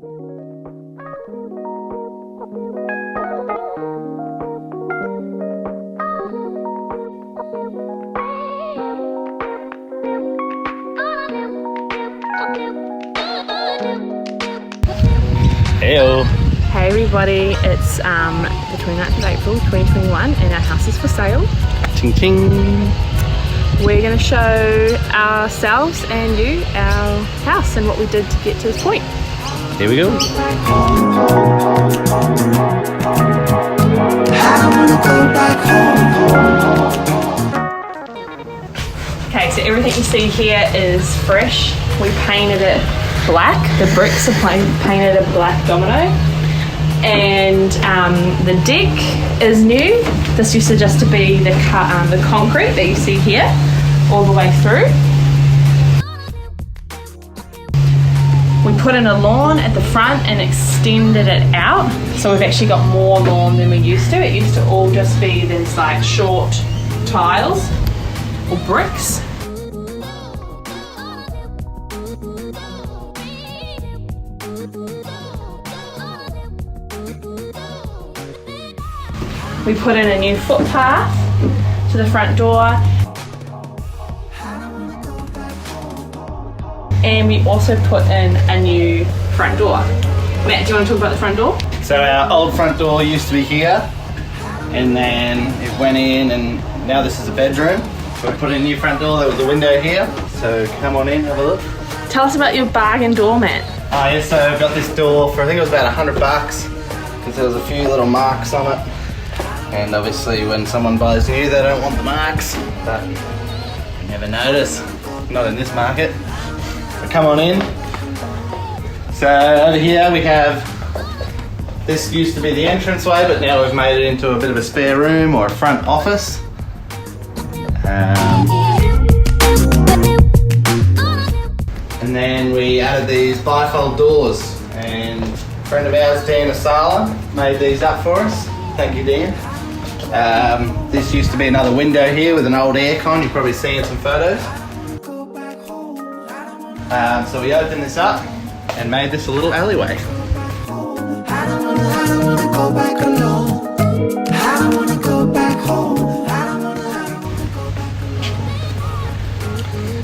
Heyo. Hey everybody, it's the 29th of April 2021 and our house is for sale. Ting ting. We're going to show ourselves and you our house and what we did to get to this point. Here we go. Okay, so everything you see here is fresh. We painted it black. The bricks are painted a black domino. And the deck is new. This used to just to be the concrete that you see here all the way through. We put in a lawn at the front and extended it out. So we've actually got more lawn than we used to. It used to all just be these like short tiles or bricks. We put in a new footpath to the front door. And we also put in a new front door. Matt, do you want to talk about the front door? So our old front door used to be here, and then it went in, and now this is a bedroom. So we put in a new front door. There was a window here. So come on in, have a look. Tell us about your bargain door, Matt. Oh yeah, so I got this door for I think it was about $100 because there was a few little marks on it. And obviously when someone buys new, they don't want the marks, but you never notice, not in this market. So come on in. So over here we have, this used to be the entranceway, but now we've made it into a bit of a spare room or a front office. And then we added these bifold doors, and a friend of ours, Dan Asala, made these up for us. Thank you, Dan. This used to be another window here with an old aircon. You've probably seen some photos. So we opened this up and made this a little alleyway.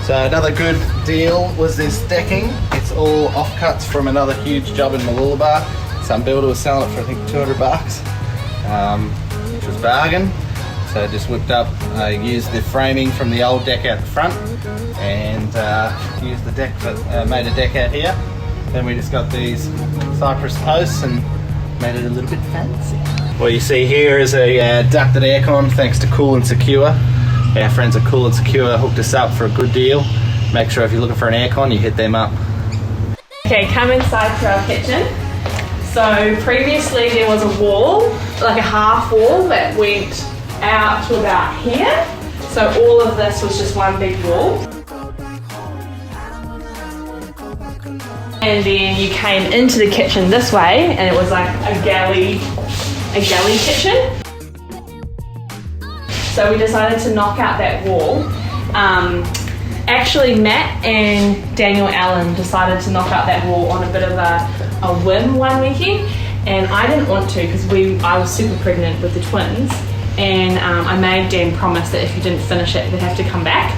So another good deal was this decking. It's all offcuts from another huge job in Mooloolaba. Some builder was selling it for I think $200. Which was bargain. So I just whipped up, used the framing from the old deck out the front and used the deck, made a deck out here. Then we just got these cypress posts and made it a little bit fancy. What you see here is a ducted aircon thanks to Cool and Secure. Our friends at Cool and Secure hooked us up for a good deal. Make sure if you're looking for an aircon, you hit them up. Okay, come inside to our kitchen. So previously there was a wall, like a half wall that went out to about here. So all of this was just one big wall. And then you came into the kitchen this way and it was like a galley kitchen. So we decided to knock out that wall. Actually, Matt and Daniel Allen decided to knock out that wall on a bit of a whim one weekend, and I didn't want to because I was super pregnant with the twins, and I made Dan promise that if he didn't finish it, they'd have to come back.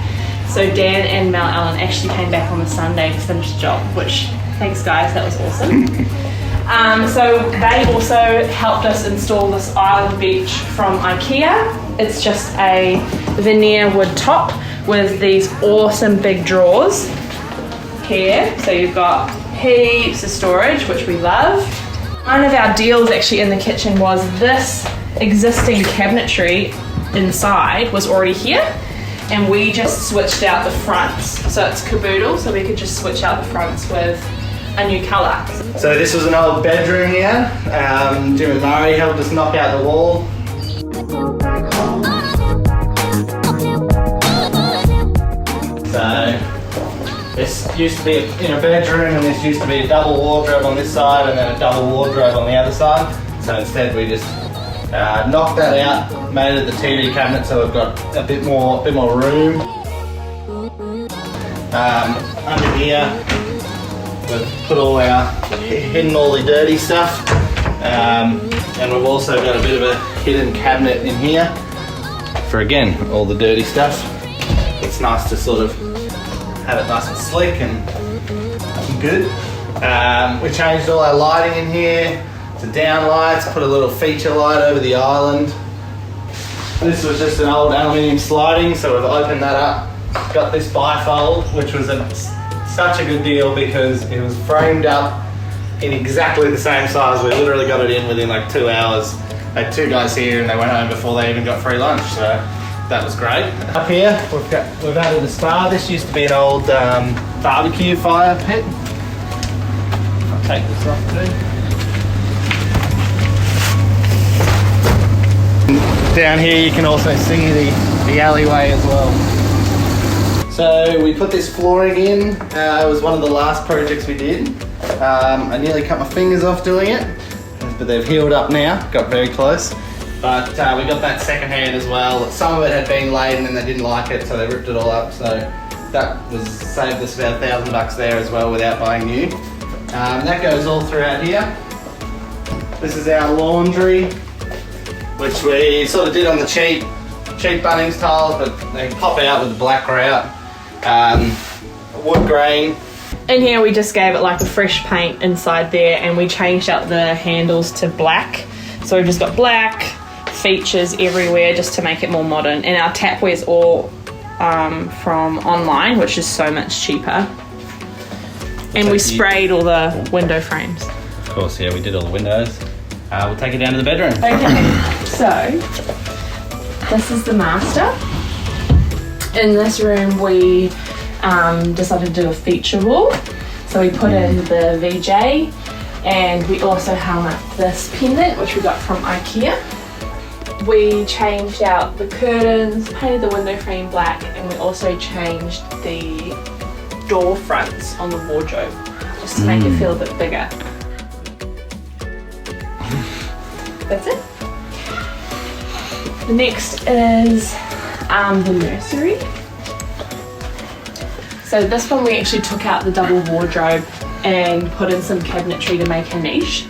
So Dan and Mel Allen actually came back on the Sunday to finish the job, which, thanks guys, that was awesome. So they also helped us install this island bench from IKEA. It's just a veneer wood top with these awesome big drawers here. So you've got heaps of storage, which we love. One of our deals actually in the kitchen was this existing cabinetry inside was already here, and we just switched out the fronts. So it's caboodle, so we could just switch out the fronts with a new colour. So this was an old bedroom here. Jim and Murray helped us knock out the wall. So this used to be in a bedroom, and this used to be a double wardrobe on this side and then a double wardrobe on the other side. So instead we just knocked that out, made it the TV cabinet, so we've got a bit more room. Under here we've put all our, hidden all the dirty stuff. And we've also got a bit of a hidden cabinet in here for, again, all the dirty stuff. It's nice to sort of have it nice and slick and good. We changed all our lighting in here to down lights, put a little feature light over the island. This was just an old aluminium sliding, so we've opened that up. Got this bifold, which was such a good deal because it was framed up in exactly the same size. We literally got it in within like 2 hours. I had 2 guys here and they went home before they even got free lunch, so that was great. Up here, we've added a spa. This used to be an old barbecue fire pit. I'll take this off too. Down here you can also see the alleyway as well. So we put this flooring in. It was one of the last projects we did. I nearly cut my fingers off doing it, but they've healed up now, got very close. But we got that second hand as well. Some of it had been laden and they didn't like it, so they ripped it all up. So that was saved us about $1,000 there as well without buying new. That goes all throughout here. This is our laundry, which we sort of did on the cheap Bunnings tiles, but they pop out with the black grout. Wood grain. In here we just gave it like a fresh paint inside there, and we changed out the handles to black. So we've just got black features everywhere just to make it more modern. And our tapware is all from online, which is so much cheaper. And we sprayed all the window frames. Of course, yeah, we did all the windows. We'll take it down to the bedroom. Okay, so this is the master. In this room we decided to do a feature wall. So we put in the VJ, and we also hung up this pendant, which we got from IKEA. We changed out the curtains, painted the window frame black, and we also changed the door fronts on the wardrobe, just to make it feel a bit bigger. That's it. The next is the nursery. So this one we actually took out the double wardrobe and put in some cabinetry to make a niche.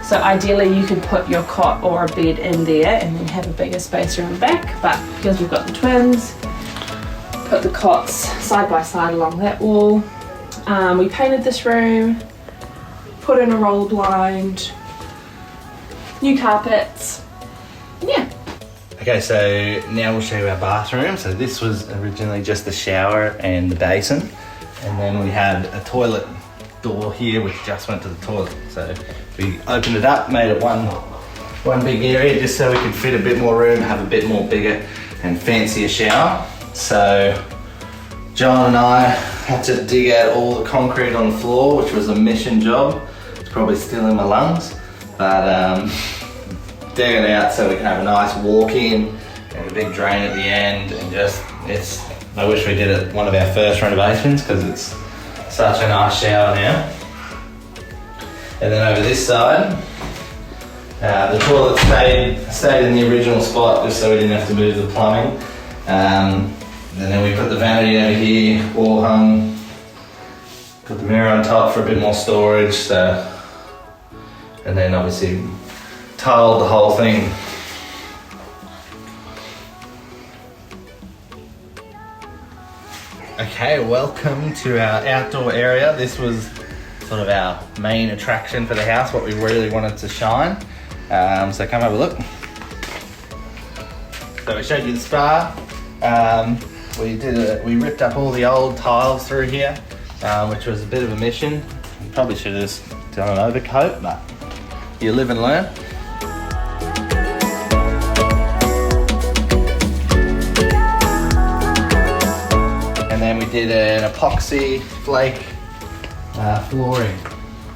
So ideally you could put your cot or a bed in there and then have a bigger space around the back, but because we've got the twins, put the cots side by side along that wall. We painted this room, put in a roll blind, new carpets, yeah. Okay, so now we'll show you our bathroom. So this was originally just the shower and the basin, and then we had a toilet door here which just went to the toilet. So we opened it up, made it one big area just so we could fit a bit more room, have a bit more bigger and fancier shower. So John and I had to dig out all the concrete on the floor, which was a mission job. It's probably still in my lungs, but dig it out so we can have a nice walk-in and a big drain at the end, and just, I wish we did it one of our first renovations because it's such a nice shower now. And then over this side, the toilet stayed in the original spot just so we didn't have to move the plumbing. And then we put the vanity over here, wall hung, put the mirror on top for a bit more storage. So, and then obviously tiled the whole thing. Okay, welcome to our outdoor area. This was sort of our main attraction for the house, what we really wanted to shine. So come have a look. So we showed you the spa. We ripped up all the old tiles through here, which was a bit of a mission. We probably should have just done an overcoat, but you live and learn. And then we did an epoxy flake flooring,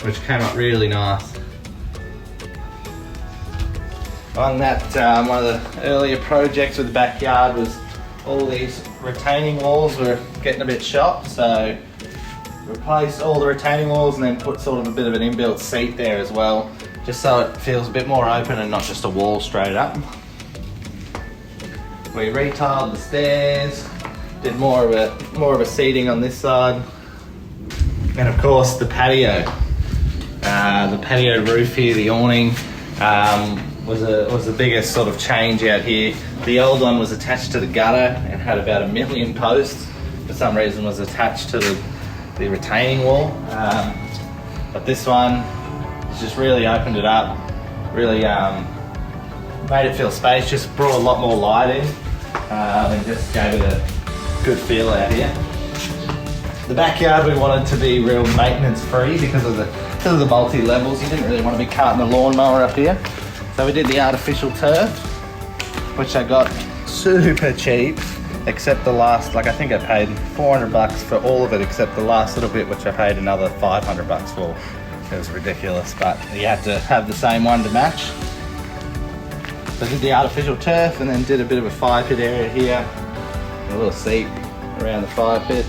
which came up really nice. On that, one of the earlier projects with the backyard was all these retaining walls were getting a bit shot, so replaced all the retaining walls and then put sort of a bit of an inbuilt seat there as well, just so it feels a bit more open and not just a wall straight up. We retiled the stairs, did more of a seating on this side, And of course the patio. The patio roof here, the awning, was the biggest sort of change out here. The old one was attached to the gutter and had about 1 million posts. For some reason was attached to the retaining wall. But this one has just really opened it up, really made it feel spacious, brought a lot more light in, and just gave it a good feel out here. The backyard we wanted to be real maintenance free because of the multi-levels. You didn't really want to be carting a lawnmower up here. So we did the artificial turf, which I got super cheap, except the last, I think I paid $400 for all of it except the last little bit, which I paid another $500 for. It was ridiculous, but you had to have the same one to match. So I did the artificial turf and then did a bit of a fire pit area here, a little seat around the fire pit.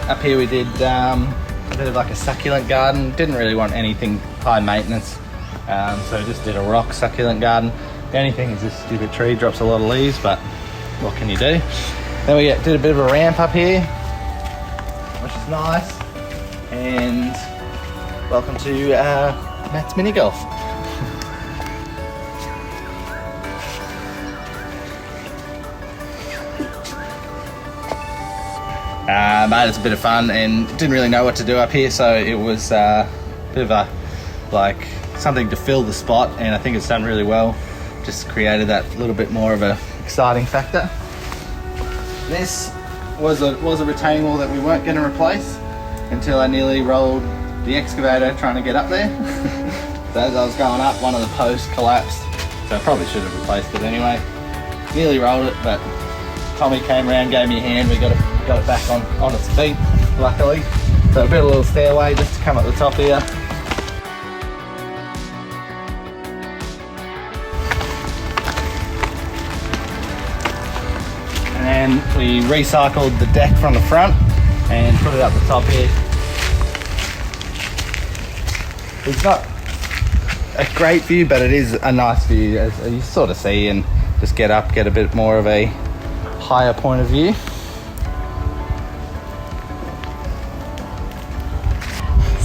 Up here we did a bit of like a succulent garden. Didn't really want anything high maintenance, so just did a rock succulent garden. The only thing is this stupid tree drops a lot of leaves, but what can you do? Then we did a bit of a ramp up here, which is nice. And welcome to Matt's mini golf. But it's a bit of fun and didn't really know what to do up here, so it was a bit of a something to fill the spot, and I think it's done really well. Just created that little bit more of a exciting factor. This was a retaining wall that we weren't going to replace until I nearly rolled the excavator trying to get up there. So as I was going up, one of the posts collapsed, so I probably should have replaced it anyway. Nearly rolled it, but Tommy came around, gave me a hand. We got it back on its feet, luckily. So I built a little stairway just to come up the top here. And then we recycled the deck from the front and put it up the top here. It's not a great view, but it is a nice view, as you sort of see, and just get up, get a bit more of a higher point of view.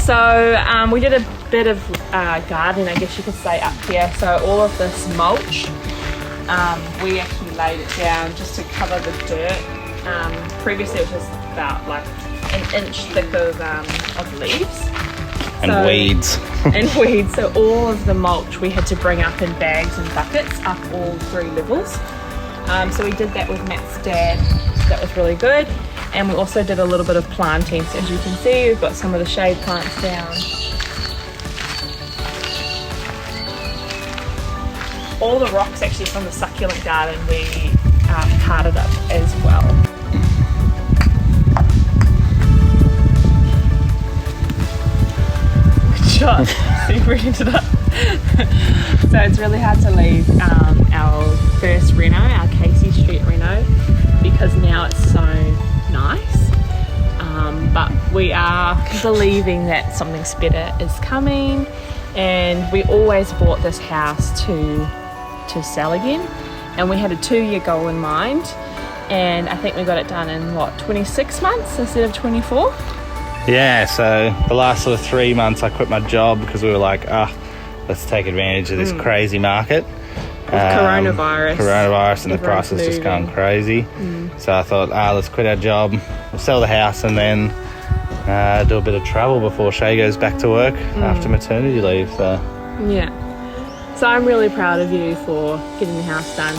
So we did a bit of gardening, I guess you could say, up here. So all of this mulch, we actually laid it down just to cover the dirt. Previously it was just about like an inch thick of leaves. And weeds. And weeds. So all of the mulch we had to bring up in bags and buckets up all 3 levels. So we did that with Matt's dad. That was really good. And we also did a little bit of planting. So as you can see, we've got some of the shade plants down. All the rocks actually from the succulent garden we carted up as well. Good shot. So you brilliant it up. So it's really hard to leave our first reno, our Casey Street reno, because now it's so nice. But we are believing that something better is coming, and we always bought this house to sell again, and we had a 2-year goal in mind, and I think we got it done in 26 months instead of 24. Yeah, so the last sort of 3 months I quit my job because we were like, let's take advantage of this crazy market. Coronavirus and the prices just gone crazy. So I thought, let's quit our job, we'll sell the house, and then do a bit of travel before Shay goes back to work after maternity leave. So yeah. So I'm really proud of you for getting the house done,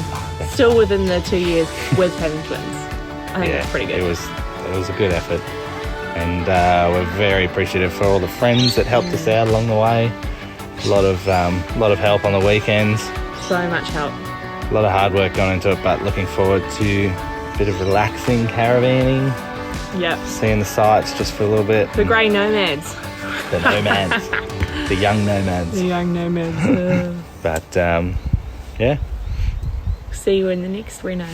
still within the 2 years with having twins. I think that's pretty good. It was a good effort, and we're very appreciative for all the friends that helped us out along the way. A lot of help on the weekends. So much help. A lot of hard work gone into it, but looking forward to a bit of relaxing caravanning. Yep. Seeing the sights just for a little bit. The grey nomads. The nomads. The young nomads. The young nomads. But yeah. See you in the next reno.